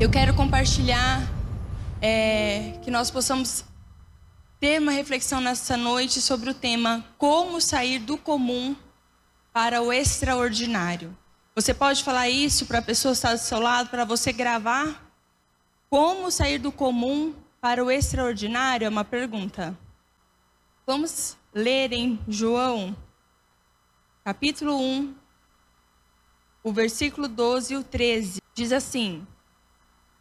Eu quero compartilhar que nós possamos ter uma reflexão nessa noite sobre o tema como sair do comum para o extraordinário. Você pode falar isso para a pessoa que está do seu lado, para você gravar? Como sair do comum para o extraordinário? É uma pergunta. Vamos ler em João, capítulo 1, o versículo 12 e o 13. Diz assim: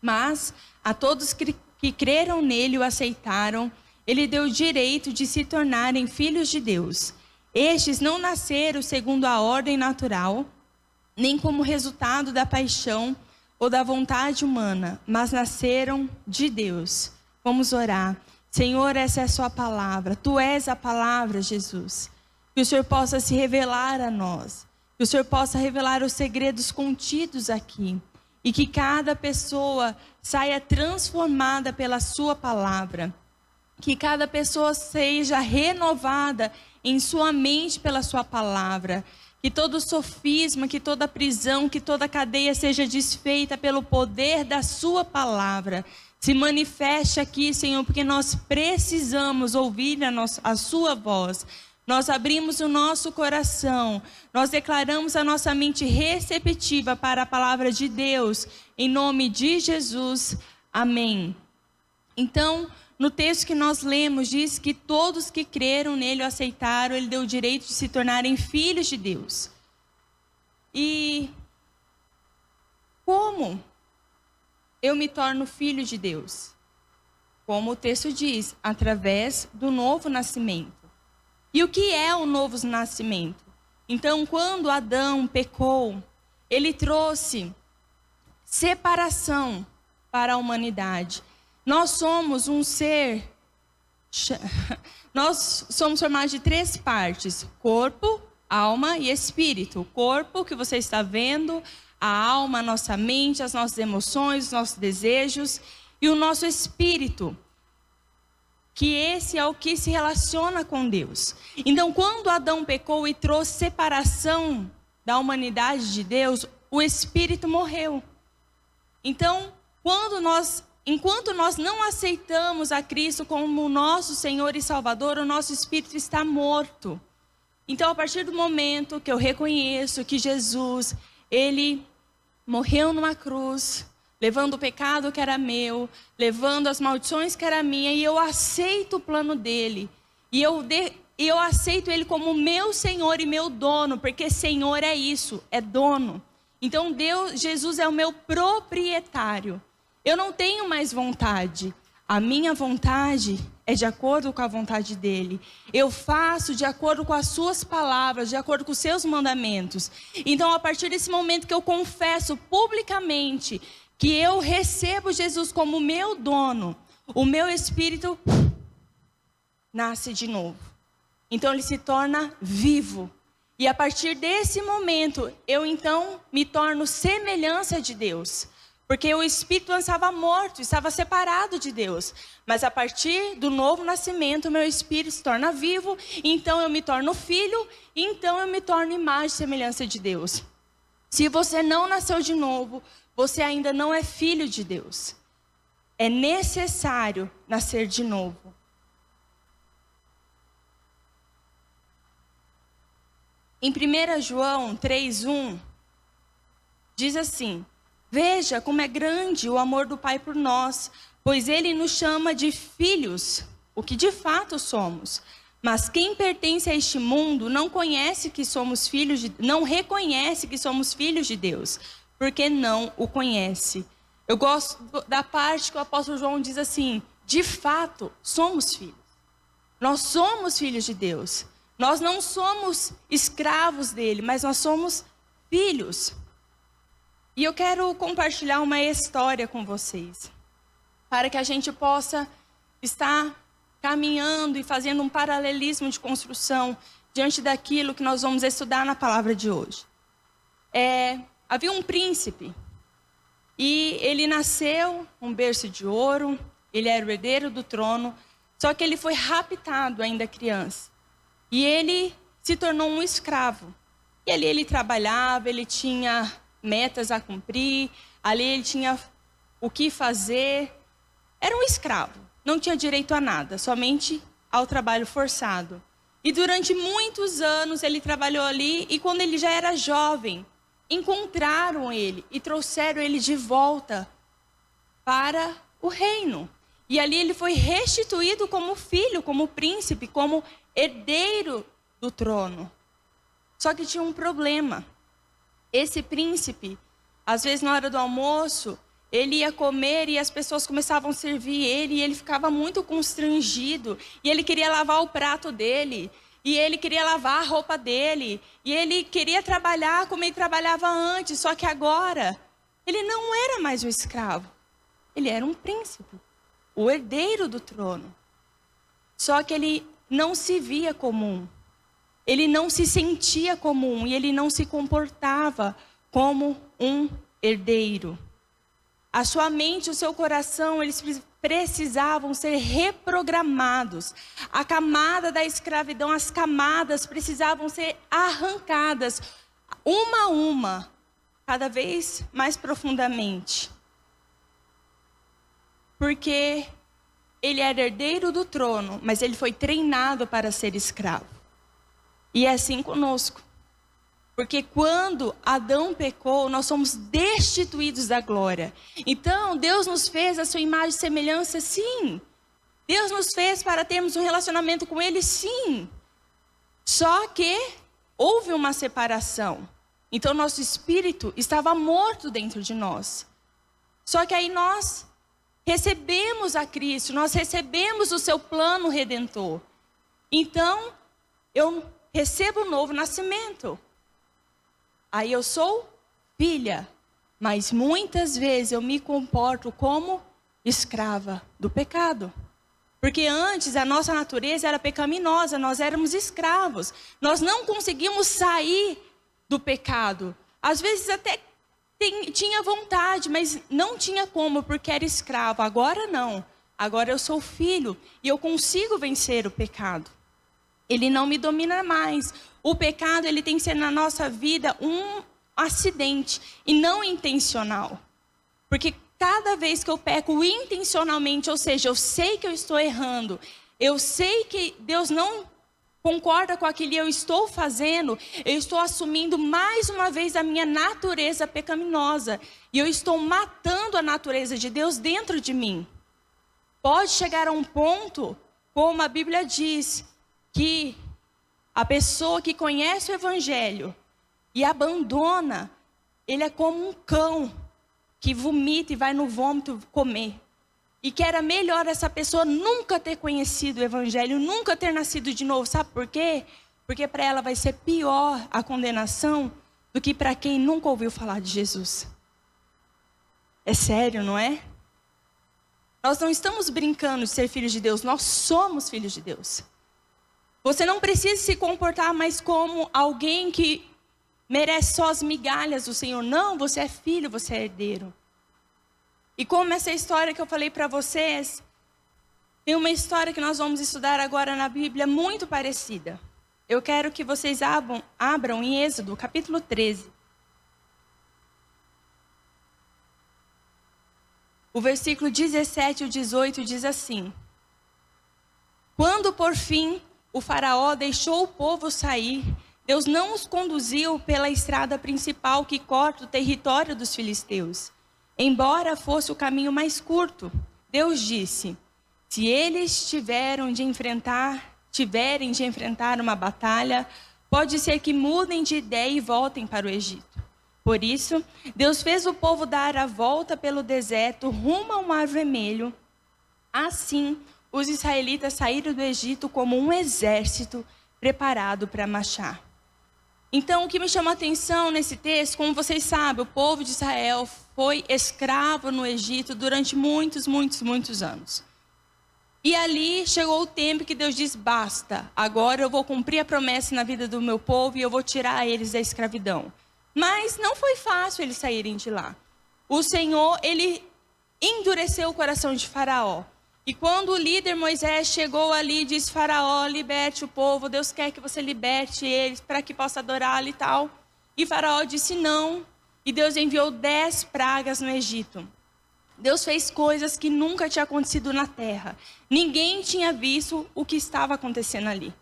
mas a todos que creram nele e o aceitaram, ele deu o direito de se tornarem filhos de Deus. Estes não nasceram segundo a ordem natural, nem como resultado da paixão ou da vontade humana, mas nasceram de Deus. Vamos orar. Senhor, essa é a sua palavra. Tu és a palavra, Jesus. Que o Senhor possa se revelar a nós. Que o Senhor possa revelar os segredos contidos aqui. E que cada pessoa saia transformada pela sua palavra. Que cada pessoa seja renovada em sua mente pela sua palavra. Que todo sofisma, que toda prisão, que toda cadeia seja desfeita pelo poder da sua palavra. Se manifeste aqui, Senhor, porque nós precisamos ouvir a sua voz. Nós abrimos o nosso coração, nós declaramos a nossa mente receptiva para a palavra de Deus, em nome de Jesus, amém. Então, no texto que nós lemos, diz que todos que creram nele, o aceitaram, ele deu o direito de se tornarem filhos de Deus. E como eu me torno filho de Deus? Como o texto diz, através do novo nascimento. E o que é o novo nascimento? Então, quando Adão pecou, ele trouxe separação para a humanidade. Nós somos um ser, nós somos formados de 3 partes: corpo, alma e espírito. O corpo que você está vendo, a alma, a nossa mente, as nossas emoções, os nossos desejos, e o nosso espírito, que esse é o que se relaciona com Deus. Então, quando Adão pecou e trouxe separação da humanidade de Deus, o espírito morreu. Então, enquanto nós não aceitamos a Cristo como nosso Senhor e Salvador, o nosso espírito está morto. Então, a partir do momento que eu reconheço que Jesus, ele morreu numa cruz, levando o pecado que era meu, levando as maldições que era minha, e eu aceito o plano dele. E eu aceito ele como meu Senhor e meu dono, porque Senhor é isso, é dono. Então Jesus é o meu proprietário. Eu não tenho mais vontade. A minha vontade é de acordo com a vontade dele. Eu faço de acordo com as suas palavras, de acordo com os seus mandamentos. Então, a partir desse momento que eu confesso publicamente que eu recebo Jesus como meu dono, o meu espírito nasce de novo. Então ele se torna vivo. E a partir desse momento, eu então me torno semelhança de Deus. Porque o espírito estava morto, estava separado de Deus. Mas a partir do novo nascimento, o meu espírito se torna vivo. Então eu me torno filho, então eu me torno imagem e semelhança de Deus. Se você não nasceu de novo, você ainda não é filho de Deus. É necessário nascer de novo. Em 1 João 3:1, diz assim: veja como é grande o amor do Pai por nós, pois Ele nos chama de filhos, o que de fato somos. Mas quem pertence a este mundo não reconhece que somos filhos de Deus, porque não o conhece. Eu gosto da parte que o apóstolo João diz assim: de fato, somos filhos. Nós somos filhos de Deus. Nós não somos escravos dele, mas nós somos filhos. E eu quero compartilhar uma história com vocês, para que a gente possa estar caminhando e fazendo um paralelismo de construção diante daquilo que nós vamos estudar na palavra de hoje. Havia um príncipe, e ele nasceu um berço de ouro, ele era o herdeiro do trono, só que ele foi raptado ainda criança. E ele se tornou um escravo. E ali ele trabalhava, ele tinha metas a cumprir, ali ele tinha o que fazer. Era um escravo, não tinha direito a nada, somente ao trabalho forçado. E durante muitos anos ele trabalhou ali, e quando ele já era jovem, encontraram ele e trouxeram ele de volta para o reino. E ali ele foi restituído como filho, como príncipe, como herdeiro do trono. Só que tinha um problema. Esse príncipe, às vezes na hora do almoço, ele ia comer e as pessoas começavam a servir ele, e ele ficava muito constrangido, e ele queria lavar o prato dele, e ele queria lavar a roupa dele, e ele queria trabalhar como ele trabalhava antes, só que agora ele não era mais um escravo, ele era um príncipe, o herdeiro do trono. Só que ele não se via como um, ele não se sentia como um, e ele não se comportava como um herdeiro. A sua mente, o seu coração, eles precisavam ser reprogramados. A camada da escravidão, as camadas precisavam ser arrancadas, uma a uma, cada vez mais profundamente. Porque ele era herdeiro do trono, mas ele foi treinado para ser escravo. E é assim conosco. Porque quando Adão pecou, nós somos destituídos da glória. Então, Deus nos fez a sua imagem e semelhança, sim. Deus nos fez para termos um relacionamento com Ele, sim. Só que houve uma separação. Então, nosso espírito estava morto dentro de nós. Só que aí nós recebemos a Cristo, nós recebemos o seu plano redentor. Então, eu recebo um novo nascimento. Aí eu sou filha, mas muitas vezes eu me comporto como escrava do pecado. Porque antes a nossa natureza era pecaminosa, nós éramos escravos. Nós não conseguimos sair do pecado. Às vezes até tinha vontade, mas não tinha como, porque era escravo. Agora não, agora eu sou filho e eu consigo vencer o pecado. Ele não me domina mais. O pecado, ele tem que ser na nossa vida um acidente e não intencional. Porque cada vez que eu peco intencionalmente, ou seja, eu sei que eu estou errando, eu sei que Deus não concorda com aquilo que eu estou fazendo, eu estou assumindo mais uma vez a minha natureza pecaminosa. E eu estou matando a natureza de Deus dentro de mim. Pode chegar a um ponto, como a Bíblia diz, que a pessoa que conhece o Evangelho e abandona, ele é como um cão que vomita e vai no vômito comer. E que era melhor essa pessoa nunca ter conhecido o Evangelho, nunca ter nascido de novo. Sabe por quê? Porque para ela vai ser pior a condenação do que para quem nunca ouviu falar de Jesus. É sério, não é? Nós não estamos brincando de ser filhos de Deus, nós somos filhos de Deus. Você não precisa se comportar mais como alguém que merece só as migalhas do Senhor. Não, você é filho, você é herdeiro. E como essa história que eu falei para vocês, tem uma história que nós vamos estudar agora na Bíblia muito parecida. Eu quero que vocês abram em Êxodo, capítulo 13. O versículo 17 e o 18 diz assim: Quando por fim o faraó deixou o povo sair, Deus não os conduziu pela estrada principal que corta o território dos filisteus. Embora fosse o caminho mais curto, Deus disse: se eles tiverem de enfrentar uma batalha, pode ser que mudem de ideia e voltem para o Egito. Por isso, Deus fez o povo dar a volta pelo deserto rumo ao Mar Vermelho. Assim, os israelitas saíram do Egito como um exército preparado para marchar. Então, o que me chama a atenção nesse texto, como vocês sabem, o povo de Israel foi escravo no Egito durante muitos anos. E ali chegou o tempo que Deus diz: basta, agora eu vou cumprir a promessa na vida do meu povo e eu vou tirar eles da escravidão. Mas não foi fácil eles saírem de lá. O Senhor, ele endureceu o coração de Faraó. E quando o líder Moisés chegou ali, disse: Faraó, liberte o povo, Deus quer que você liberte eles para que possa adorá-lo e tal. E Faraó disse não. E Deus enviou 10 pragas no Egito. Deus fez coisas que nunca tinha acontecido na terra. Ninguém tinha visto o que estava acontecendo ali.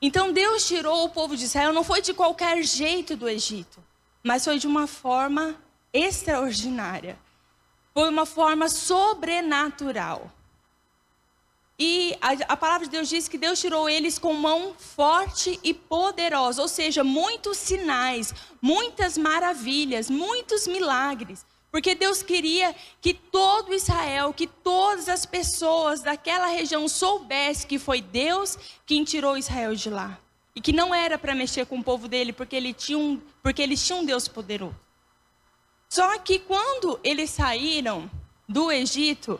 Então Deus tirou o povo de Israel, não foi de qualquer jeito do Egito, mas foi de uma forma extraordinária. Foi uma forma sobrenatural. E a palavra de Deus diz que Deus tirou eles com mão forte e poderosa. Ou seja, muitos sinais, muitas maravilhas, muitos milagres. Porque Deus queria que todo Israel, que todas as pessoas daquela região soubessem que foi Deus quem tirou Israel de lá. E que não era para mexer com o povo dele, porque eles tinham um Deus poderoso. Só que quando eles saíram do Egito,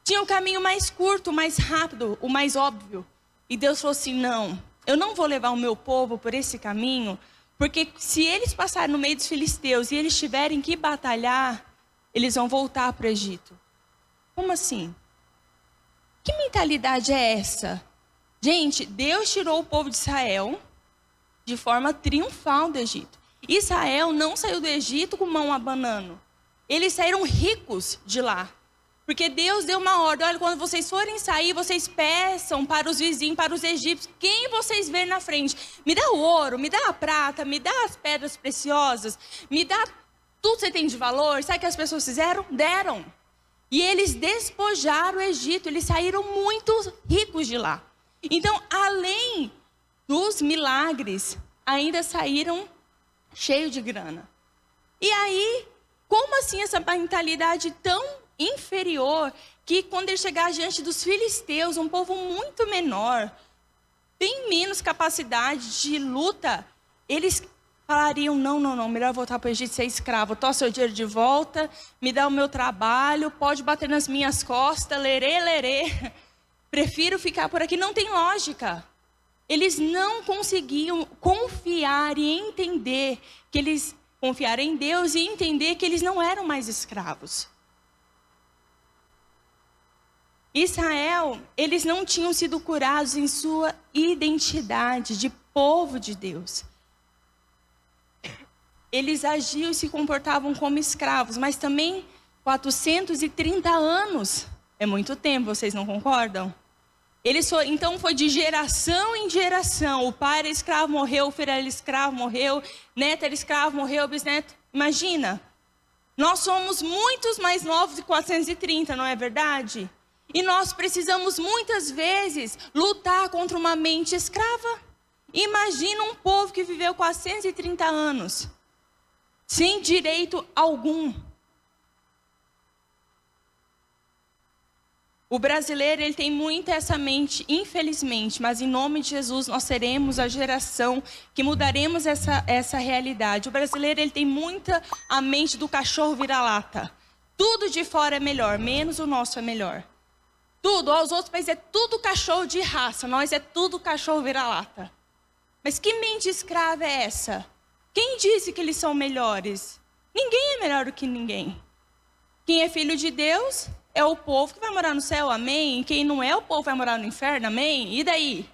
tinha o caminho mais curto, mais rápido, o mais óbvio. E Deus falou assim, não, eu não vou levar o meu povo por esse caminho, porque se eles passarem no meio dos filisteus e eles tiverem que batalhar, eles vão voltar para o Egito. Como assim? Que mentalidade é essa? Gente, Deus tirou o povo de Israel de forma triunfal do Egito. Israel não saiu do Egito com mão abanando. Eles saíram ricos de lá. Porque Deus deu uma ordem, olha, quando vocês forem sair, vocês peçam para os vizinhos, para os egípcios, quem vocês verem na frente. Me dá o ouro, me dá a prata, me dá as pedras preciosas, me dá tudo que você tem de valor. Sabe o que as pessoas fizeram? Deram. E eles despojaram o Egito, eles saíram muito ricos de lá. Então, além dos milagres, ainda saíram cheios de grana. E aí, como assim essa mentalidade tão inferior, que quando ele chegar diante dos filisteus, um povo muito menor, tem menos capacidade de luta, eles falariam, não, melhor voltar para o Egito e ser escravo, toma seu dinheiro de volta, me dá o meu trabalho, pode bater nas minhas costas, lerê, prefiro ficar por aqui. Não tem lógica. Eles não conseguiam confiar e entender que eles confiaram em Deus e entender que eles não eram mais escravos. Israel, eles não tinham sido curados em sua identidade de povo de Deus. Eles agiam e se comportavam como escravos, mas também 430 anos. É muito tempo, vocês não concordam? Então foi de geração em geração. O pai era escravo, morreu, o filho era escravo, morreu, neto era escravo, morreu, bisneto. Imagina, nós somos muitos mais novos de 430, não é verdade? E nós precisamos muitas vezes lutar contra uma mente escrava. Imagina um povo que viveu 430 anos, sem direito algum. O brasileiro, ele tem muito essa mente, infelizmente, mas em nome de Jesus nós seremos a geração que mudaremos essa realidade. O brasileiro, ele tem muita a mente do cachorro vira-lata. Tudo de fora é melhor, menos o nosso é melhor. Tudo, os outros países é tudo cachorro de raça, nós é tudo cachorro vira-lata. Mas que mente escrava é essa? Quem disse que eles são melhores? Ninguém é melhor do que ninguém. Quem é filho de Deus é o povo que vai morar no céu, amém? Quem não é, o povo vai morar no inferno, amém? E daí?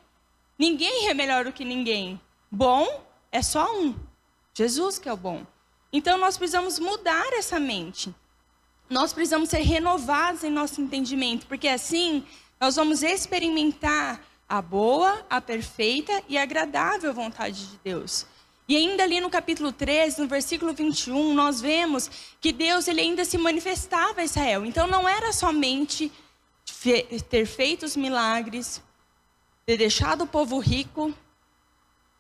Ninguém é melhor do que ninguém. Bom é só um, Jesus que é o bom. Então nós precisamos mudar essa mente. Nós precisamos ser renovados em nosso entendimento, porque assim nós vamos experimentar a boa, a perfeita e agradável vontade de Deus. E ainda ali no capítulo 13, no versículo 21, nós vemos que Deus ele ainda se manifestava a Israel. Então não era somente ter feito os milagres, ter deixado o povo rico.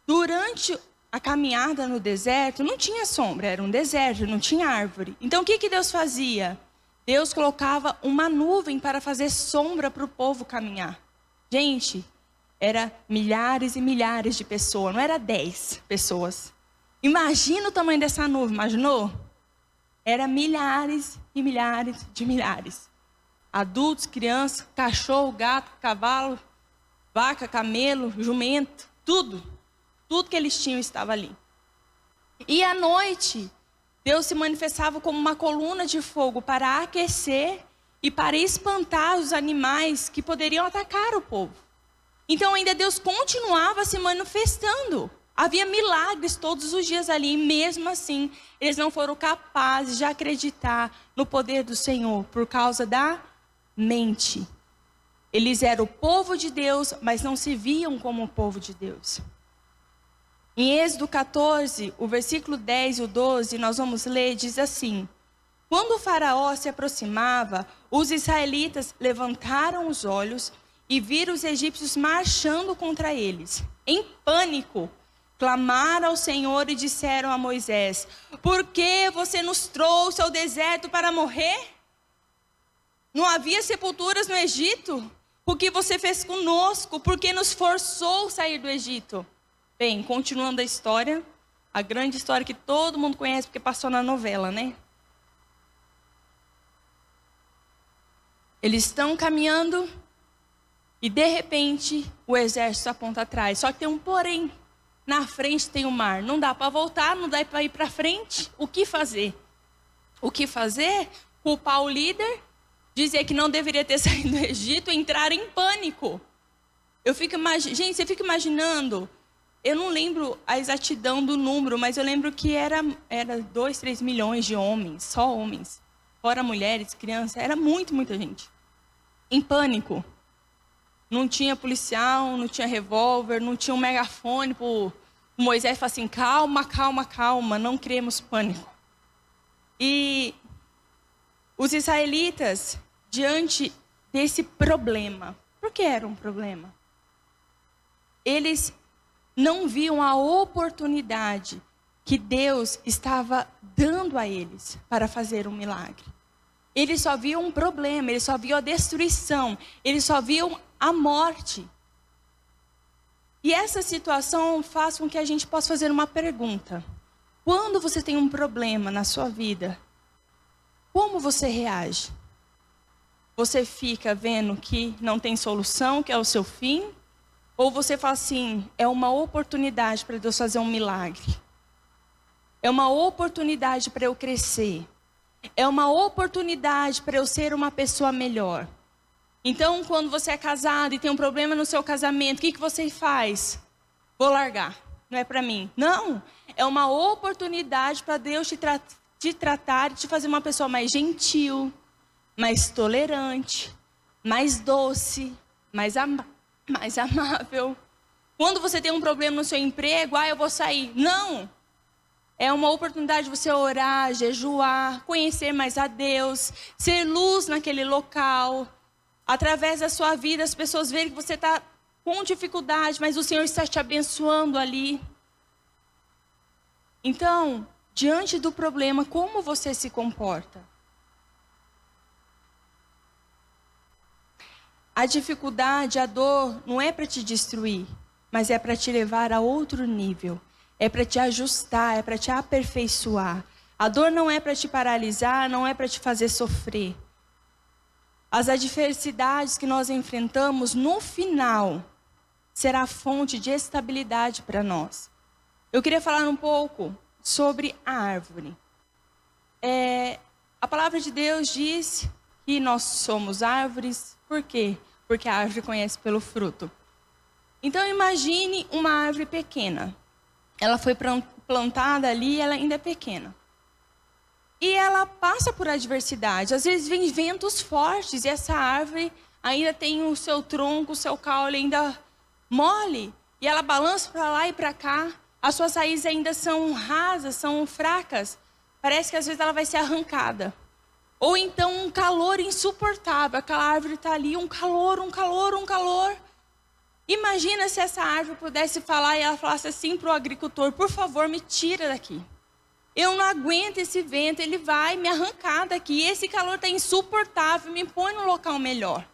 Durante a caminhada no deserto, não tinha sombra, era um deserto, não tinha árvore. Então o que Deus fazia? Deus colocava uma nuvem para fazer sombra para o povo caminhar. Gente, era milhares e milhares de pessoas, não era 10 pessoas. Imagina o tamanho dessa nuvem, imaginou? Era milhares e milhares de milhares. Adultos, crianças, cachorro, gato, cavalo, vaca, camelo, jumento, tudo. Tudo que eles tinham estava ali. E à noite, Deus se manifestava como uma coluna de fogo para aquecer e para espantar os animais que poderiam atacar o povo. Então ainda Deus continuava se manifestando Havia milagres todos os dias ali, e mesmo assim, eles não foram capazes de acreditar no poder do Senhor, por causa da mente. Eles eram o povo de Deus, mas não se viam como o povo de Deus. Em Êxodo 14, o versículo 10 e o 12, nós vamos ler, diz assim: quando o faraó se aproximava, os israelitas levantaram os olhos e viram os egípcios marchando contra eles. Em pânico, clamaram ao Senhor e disseram a Moisés: por que você nos trouxe ao deserto para morrer? Não havia sepulturas no Egito? O que você fez conosco? Por que nos forçou a sair do Egito? Bem, continuando a história, a grande história que todo mundo conhece porque passou na novela, né? Eles estão caminhando e de repente o exército aponta atrás. Só que tem um porém. Na frente tem o mar. Não dá para voltar, não dá para ir para frente. O que fazer? O que fazer? Culpar o líder, dizer que não deveria ter saído do Egito, entrar em pânico. Gente, você fica imaginando. Eu não lembro a exatidão do número, mas eu lembro que era 2, 3 milhões de homens, só homens. Fora mulheres, crianças, era muita gente. Em pânico. Não tinha policial, não tinha revólver, não tinha um megafone para o Moisés falar assim: calma, calma, calma, não criemos pânico. E os israelitas, diante desse problema, por que era um problema? Eles não viam a oportunidade que Deus estava dando a eles para fazer um milagre. Eles só viam um problema, eles só viam a destruição, eles só viam a morte. E essa situação faz com que a gente possa fazer uma pergunta. Quando você tem um problema na sua vida, como você reage? Você fica vendo que não tem solução, que é o seu fim? Ou você fala assim: é uma oportunidade para Deus fazer um milagre. É uma oportunidade para eu crescer. É uma oportunidade para eu ser uma pessoa melhor. Então, quando você é casado e tem um problema no seu casamento, o que você faz? Vou largar, não é para mim. Não, é uma oportunidade para Deus te tratar e te fazer uma pessoa mais gentil, mais tolerante, mais doce, mais amável. Quando você tem um problema no seu emprego, eu vou sair. Não! É uma oportunidade de você orar, jejuar, conhecer mais a Deus, ser luz naquele local. Através da sua vida, as pessoas veem que você está com dificuldade, mas o Senhor está te abençoando ali. Então, diante do problema, como você se comporta? A dificuldade, a dor, não é para te destruir, mas é para te levar a outro nível. É para te ajustar, é para te aperfeiçoar. A dor não é para te paralisar, não é para te fazer sofrer. As adversidades que nós enfrentamos, no final, será fonte de estabilidade para nós. Eu queria falar um pouco sobre a árvore. A palavra de Deus diz que nós somos árvores. Por quê? Porque a árvore conhece pelo fruto. Então imagine uma árvore pequena. Ela foi plantada ali, ela ainda é pequena. E ela passa por adversidade. Às vezes vem ventos fortes e essa árvore ainda tem o seu tronco, o seu caule ainda mole. E ela balança para lá e para cá. As suas raízes ainda são rasas, são fracas. Parece que às vezes ela vai ser arrancada. Ou então um calor insuportável. Aquela árvore está ali, um calor. Imagina se essa árvore pudesse falar e ela falasse assim para o agricultor: por favor, me tira daqui. Eu não aguento esse vento, ele vai me arrancar daqui. Esse calor está insuportável, me põe num local melhor.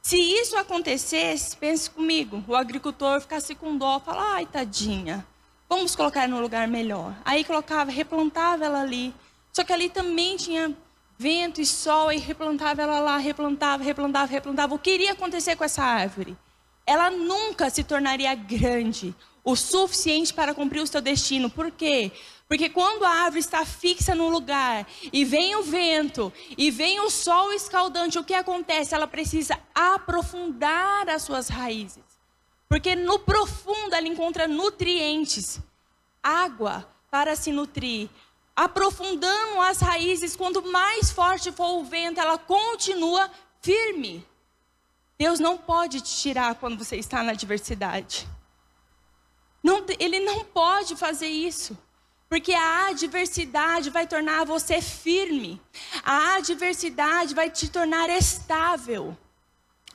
Se isso acontecesse, pense comigo, o agricultor ficasse com dó, fala: ai, tadinha, vamos colocar no lugar melhor. Aí colocava, replantava ela ali. Só que ali também tinha vento e sol, e replantava ela lá, replantava. O que iria acontecer com essa árvore? Ela nunca se tornaria grande o suficiente para cumprir o seu destino. Por quê? Porque quando a árvore está fixa no lugar, e vem o vento, e vem o sol escaldante, o que acontece? Ela precisa aprofundar as suas raízes. Porque no profundo ela encontra nutrientes, água para se nutrir. Aprofundando as raízes, quanto mais forte for o vento, ela continua firme. Deus não pode te tirar quando você está na adversidade. Ele não pode fazer isso. Porque a adversidade vai tornar você firme. A adversidade vai te tornar estável.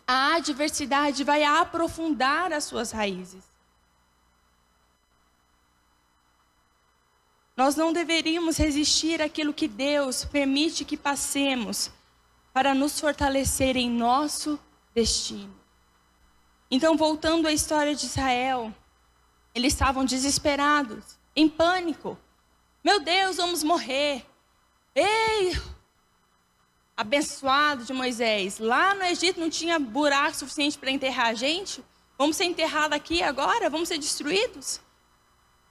A adversidade vai aprofundar as suas raízes. Nós não deveríamos resistir àquilo que Deus permite que passemos para nos fortalecer em nosso destino. Então, voltando à história de Israel, eles estavam desesperados, em pânico. Meu Deus, vamos morrer. Ei, abençoado de Moisés, lá no Egito não tinha buraco suficiente para enterrar a gente? Vamos ser enterrados aqui agora? Vamos ser destruídos?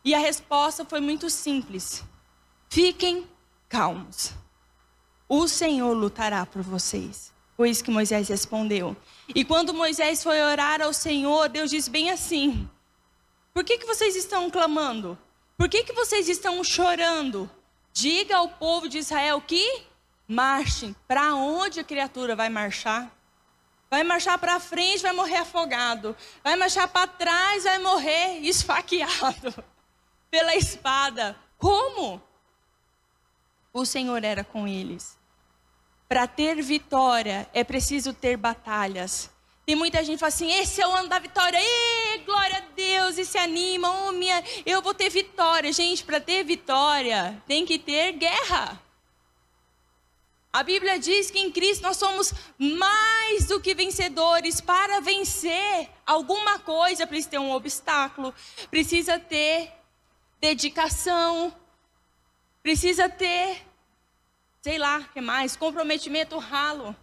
E a resposta foi muito simples. Fiquem calmos. O Senhor lutará por vocês. Foi isso que Moisés respondeu. E quando Moisés foi orar ao Senhor, Deus disse bem assim: por que vocês estão clamando? Por que vocês estão chorando? Diga ao povo de Israel que marchem. Para onde a criatura vai marchar? Vai marchar para frente, vai morrer afogado. Vai marchar para trás, vai morrer esfaqueado pela espada. Como? O Senhor era com eles. Para ter vitória, é preciso ter batalhas. Tem muita gente que fala assim: esse é o ano da vitória. Ei, glória a Deus, e se anima. Oh, eu vou ter vitória. Gente, para ter vitória, tem que ter guerra. A Bíblia diz que em Cristo nós somos mais do que vencedores. Para vencer alguma coisa, precisa ter um obstáculo, precisa ter dedicação, precisa ter, sei lá, o que mais? Comprometimento ralo.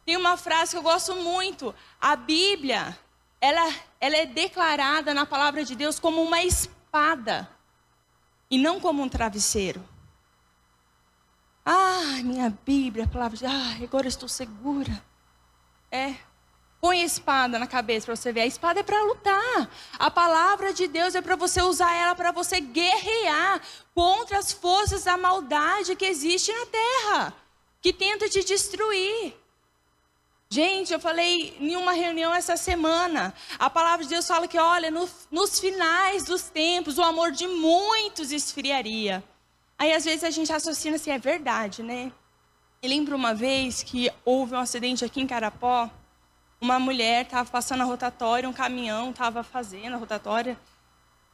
Tem uma frase que eu gosto muito. A Bíblia, ela é declarada na palavra de Deus como uma espada e não como um travesseiro. Ah, minha Bíblia, a palavra de Deus, agora eu estou segura. Põe a espada na cabeça para você ver. A espada é para lutar. A palavra de Deus é para você usar ela para você guerrear contra as forças da maldade que existe na terra, que tenta te destruir. Gente, eu falei em uma reunião essa semana, a palavra de Deus fala que, olha, nos finais dos tempos, o amor de muitos esfriaria. Aí, às vezes, a gente raciocina assim, é verdade, né? Eu lembro uma vez que houve um acidente aqui em Carapó, uma mulher estava passando a rotatória, um caminhão estava fazendo a rotatória,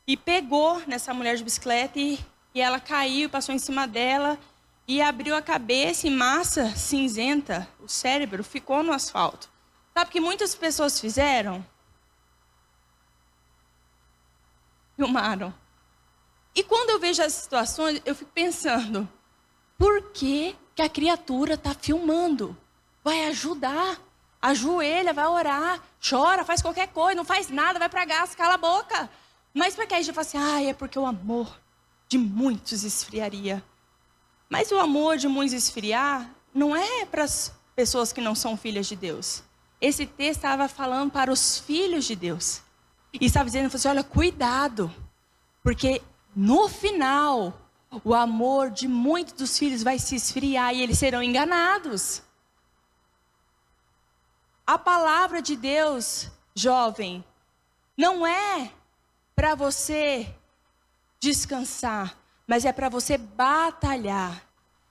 e pegou nessa mulher de bicicleta e ela caiu, passou em cima dela, e abriu a cabeça e massa cinzenta, o cérebro, ficou no asfalto. Sabe o que muitas pessoas fizeram? Filmaram. E quando eu vejo as situações, eu fico pensando, por que a criatura está filmando? Vai ajudar, ajoelha, vai orar, chora, faz qualquer coisa, não faz nada, vai para gás, cala a boca. Mas para que a gente fala assim, é porque o amor de muitos esfriaria. Mas o amor de muitos esfriar não é para as pessoas que não são filhas de Deus. Esse texto estava falando para os filhos de Deus. E estava dizendo assim, olha, cuidado. Porque no final, o amor de muitos dos filhos vai se esfriar e eles serão enganados. A palavra de Deus, jovem, não é para você descansar, mas é para você batalhar.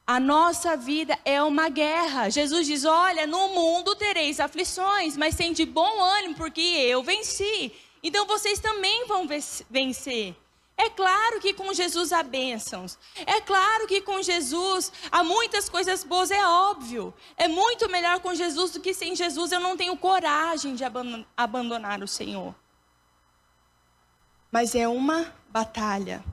A nossa vida é uma guerra. Jesus diz, olha, no mundo tereis aflições, mas tem de bom ânimo, porque eu venci. Então vocês também vão vencer. É claro que com Jesus há bênçãos. É claro que com Jesus há muitas coisas boas, é óbvio. É muito melhor com Jesus do que sem Jesus. Eu não tenho coragem de abandonar o Senhor. Mas é uma batalha.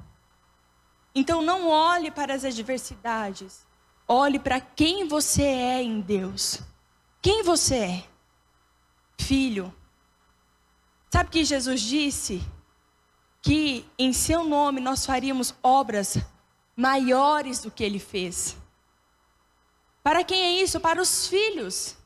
Então não olhe para as adversidades. Olhe para quem você é em Deus. Quem você é? Filho. Sabe o que Jesus disse? Que em seu nome nós faríamos obras maiores do que ele fez. Para quem é isso? Para os filhos.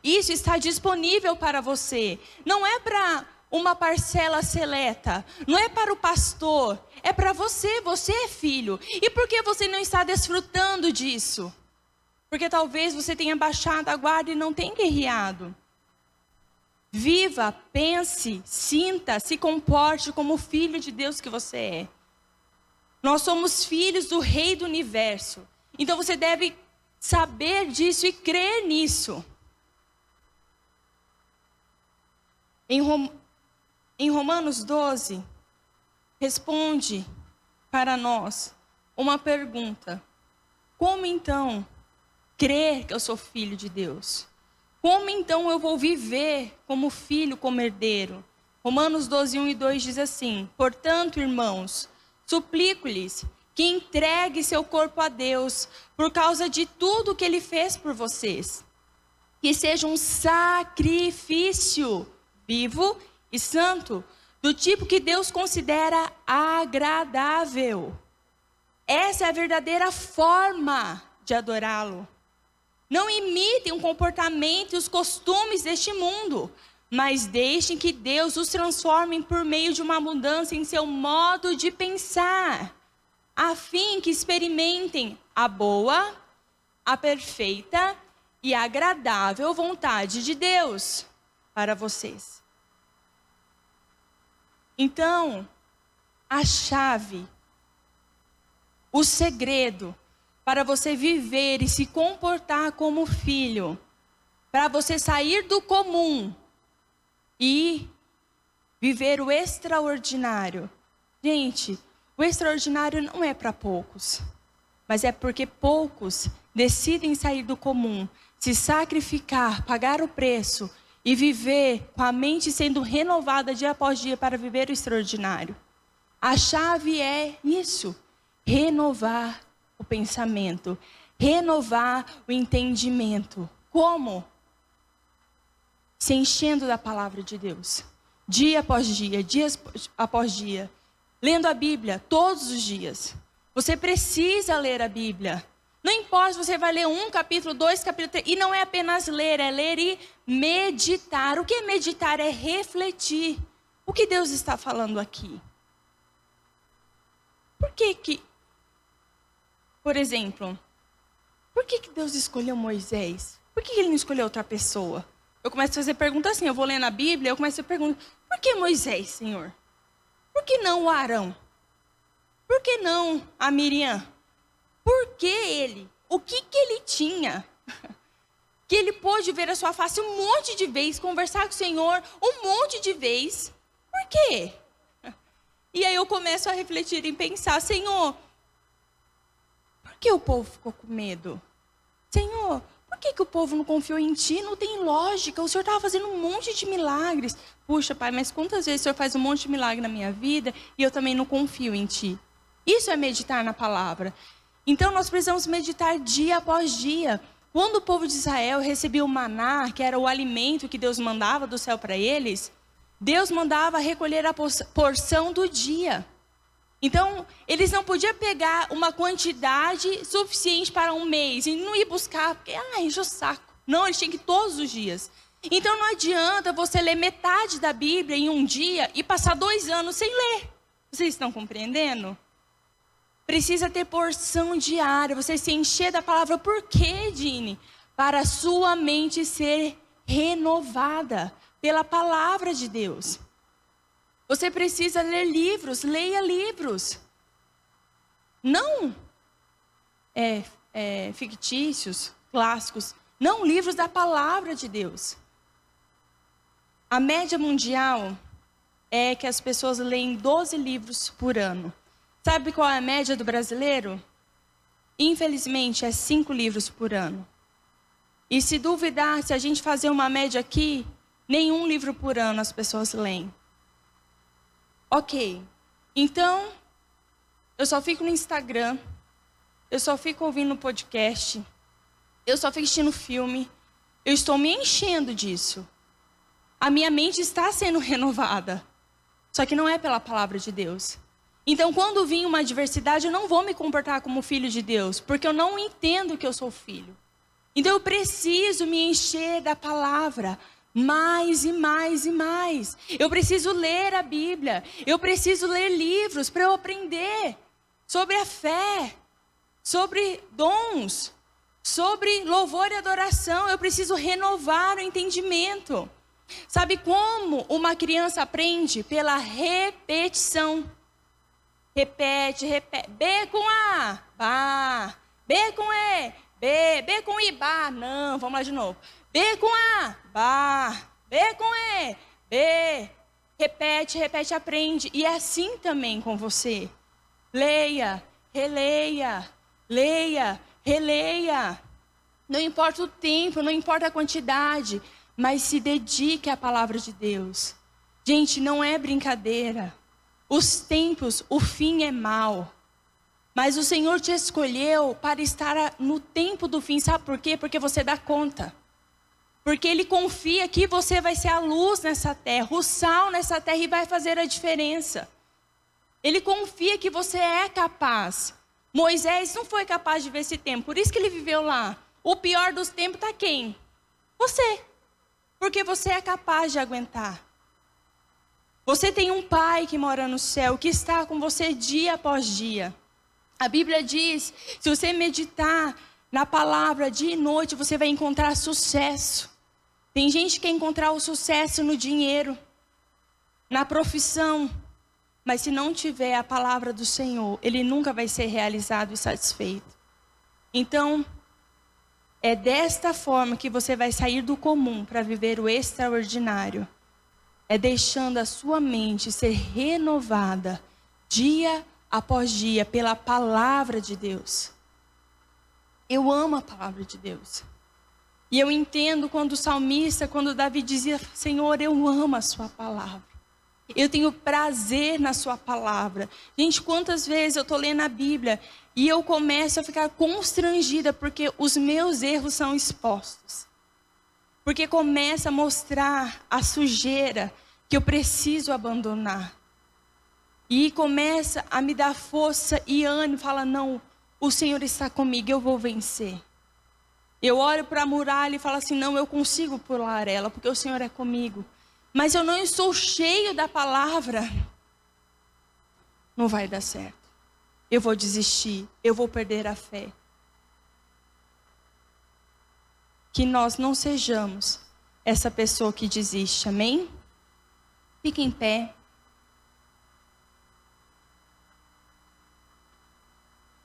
Isso está disponível para você. Não é para uma parcela seleta. Não é para o pastor, é para você. Você é filho. E por que você não está desfrutando disso? Porque talvez você tenha baixado a guarda e não tenha guerreado. Viva, pense, sinta, se comporte como o filho de Deus que você é. Nós somos filhos do Rei do Universo. Então você deve saber disso e crer nisso. Em Romanos 12, responde para nós uma pergunta. Como então crer que eu sou filho de Deus? Como então eu vou viver como filho, como herdeiro? Romanos 12, 1 e 2 diz assim: portanto, irmãos, suplico-lhes que entregue seu corpo a Deus por causa de tudo que Ele fez por vocês. Que seja um sacrifício vivo e santo, do tipo que Deus considera agradável. Essa é a verdadeira forma de adorá-lo. Não imitem o comportamento e os costumes deste mundo, mas deixem que Deus os transforme por meio de uma mudança em seu modo de pensar, a fim que experimentem a boa, a perfeita e agradável vontade de Deus para vocês. Então, a chave, o segredo para você viver e se comportar como filho, para você sair do comum e viver o extraordinário. Gente, o extraordinário não é para poucos, mas é porque poucos decidem sair do comum, se sacrificar, pagar o preço e viver com a mente sendo renovada dia após dia para viver o extraordinário. A chave é isso: renovar o pensamento, renovar o entendimento. Como? Se enchendo da palavra de Deus, dia após dia, após dia, lendo a Bíblia todos os dias. Você precisa ler a Bíblia. Não importa se você vai ler 1 capítulo, 2 capítulo, 3, e não é apenas ler, é ler e meditar. O que é meditar? É refletir. O que Deus está falando aqui? Por exemplo, por que Deus escolheu Moisés? Por que Ele não escolheu outra pessoa? Eu começo a fazer perguntas assim, eu vou lendo a Bíblia, eu começo a perguntar, por que Moisés, Senhor? Por que não o Arão? Por que não a Miriam? Por que ele? O que ele tinha? Que ele pôde ver a sua face um monte de vezes, conversar com o Senhor um monte de vezes. Por quê? E aí eu começo a refletir e pensar, Senhor, por que o povo ficou com medo? Senhor, por que o povo não confiou em Ti? Não tem lógica, o Senhor estava fazendo um monte de milagres. Puxa, Pai, mas quantas vezes o Senhor faz um monte de milagre na minha vida e eu também não confio em Ti? Isso é meditar na palavra. Então nós precisamos meditar dia após dia. Quando o povo de Israel recebia o maná, que era o alimento que Deus mandava do céu para eles, Deus mandava recolher a porção do dia. Então, eles não podiam pegar uma quantidade suficiente para um mês e não ir buscar, porque, enche o saco. Não, eles tinham que ir todos os dias. Então, não adianta você ler metade da Bíblia em um dia e passar 2 anos sem ler. Vocês estão compreendendo? Precisa ter porção diária, você se encher da palavra. Por quê, Dini? Para a sua mente ser renovada pela palavra de Deus. Você precisa ler livros, leia livros. Não fictícios, clássicos. Não, livros da palavra de Deus. A média mundial é que as pessoas leem 12 livros por ano. Sabe qual é a média do brasileiro? Infelizmente, é 5 livros por ano. E se duvidar, se a gente fazer uma média aqui, nenhum livro por ano as pessoas leem. Ok, então, eu só fico no Instagram, eu só fico ouvindo podcast, eu só fico assistindo filme, eu estou me enchendo disso. A minha mente está sendo renovada, só que não é pela palavra de Deus. Então, quando vir uma adversidade, eu não vou me comportar como filho de Deus, porque eu não entendo que eu sou filho. Então, eu preciso me encher da palavra, mais e mais e mais. Eu preciso ler a Bíblia, eu preciso ler livros para eu aprender sobre a fé, sobre dons, sobre louvor e adoração. Eu preciso renovar o entendimento. Sabe como uma criança aprende? Pela repetição. Repete, repete. B com A, Bá. B com E, B. B com I, Bá. Não, vamos lá de novo. B com A, Bá. B com E, B. Repete, repete, aprende. E é assim também com você. Leia, releia, leia, releia. Não importa o tempo, não importa a quantidade, mas se dedique à palavra de Deus. Gente, não é brincadeira. Os tempos, o fim é mau. Mas o Senhor te escolheu para estar no tempo do fim. Sabe por quê? Porque você dá conta. Porque Ele confia que você vai ser a luz nessa terra, o sal nessa terra e vai fazer a diferença. Ele confia que você é capaz. Moisés não foi capaz de ver esse tempo, por isso que ele viveu lá. O pior dos tempos está quem? Você. Porque você é capaz de aguentar. Você tem um Pai que mora no céu, que está com você dia após dia. A Bíblia diz, se você meditar na palavra dia e noite, você vai encontrar sucesso. Tem gente que quer encontrar o sucesso no dinheiro, na profissão. Mas se não tiver a palavra do Senhor, ele nunca vai ser realizado e satisfeito. Então, é desta forma que você vai sair do comum para viver o extraordinário. É deixando a sua mente ser renovada dia após dia pela palavra de Deus. Eu amo a palavra de Deus. E eu entendo quando o salmista, quando Davi dizia, Senhor, eu amo a sua palavra. Eu tenho prazer na sua palavra. Gente, quantas vezes eu estou lendo a Bíblia e eu começo a ficar constrangida porque os meus erros são expostos. Porque começa a mostrar a sujeira que eu preciso abandonar. E começa a me dar força e ânimo. Fala, não, o Senhor está comigo, eu vou vencer. Eu olho para a muralha e falo assim, não, eu consigo pular ela, porque o Senhor é comigo. Mas eu não estou cheio da palavra. Não vai dar certo. Eu vou desistir, eu vou perder a fé. Que nós não sejamos essa pessoa que desiste, amém? Fique em pé.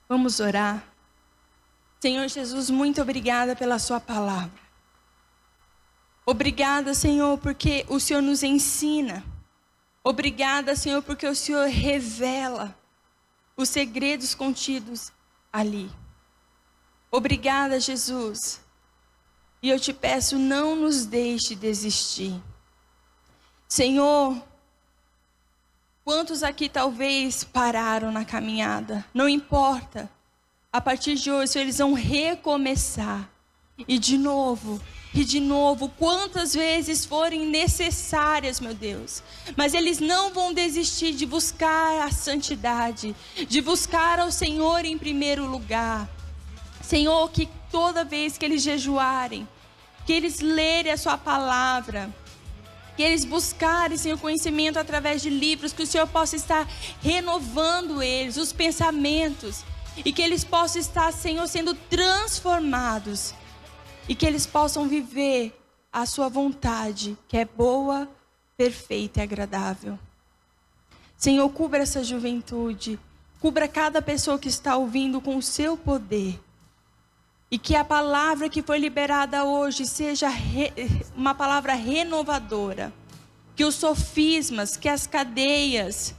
Vamos orar. Senhor Jesus, muito obrigada pela sua palavra. Obrigada, Senhor, porque o Senhor nos ensina. Obrigada, Senhor, porque o Senhor revela os segredos contidos ali. Obrigada, Jesus. E eu te peço, não nos deixe desistir. Senhor, quantos aqui talvez pararam na caminhada? Não importa. A partir de hoje, eles vão recomeçar. E de novo, quantas vezes forem necessárias, meu Deus. Mas eles não vão desistir de buscar a santidade, de buscar ao Senhor em primeiro lugar. Senhor, que toda vez que eles jejuarem, que eles lerem a sua palavra, que eles buscarem, Senhor, conhecimento através de livros, que o Senhor possa estar renovando eles, os pensamentos, e que eles possam estar, Senhor, sendo transformados, e que eles possam viver a sua vontade, que é boa, perfeita e agradável. Senhor, cubra essa juventude, cubra cada pessoa que está ouvindo com o seu poder. E que a palavra que foi liberada hoje seja uma palavra renovadora. Que os sofismas, que as cadeias,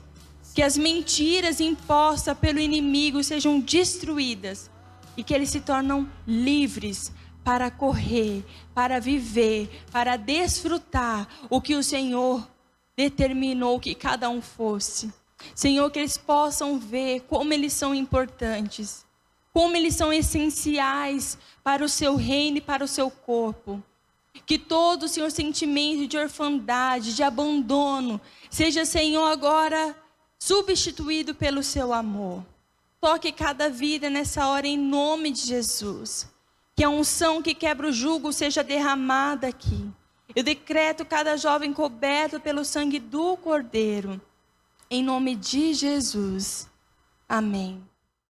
que as mentiras impostas pelo inimigo sejam destruídas. E que eles se tornam livres para correr, para viver, para desfrutar o que o Senhor determinou que cada um fosse. Senhor, que eles possam ver como eles são importantes. Como eles são essenciais para o seu reino e para o seu corpo. Que todo, Senhor, sentimento de orfandade, de abandono, seja, Senhor, agora substituído pelo seu amor. Toque cada vida nessa hora em nome de Jesus. Que a unção que quebra o jugo seja derramada aqui. Eu decreto cada jovem coberto pelo sangue do Cordeiro. Em nome de Jesus. Amém.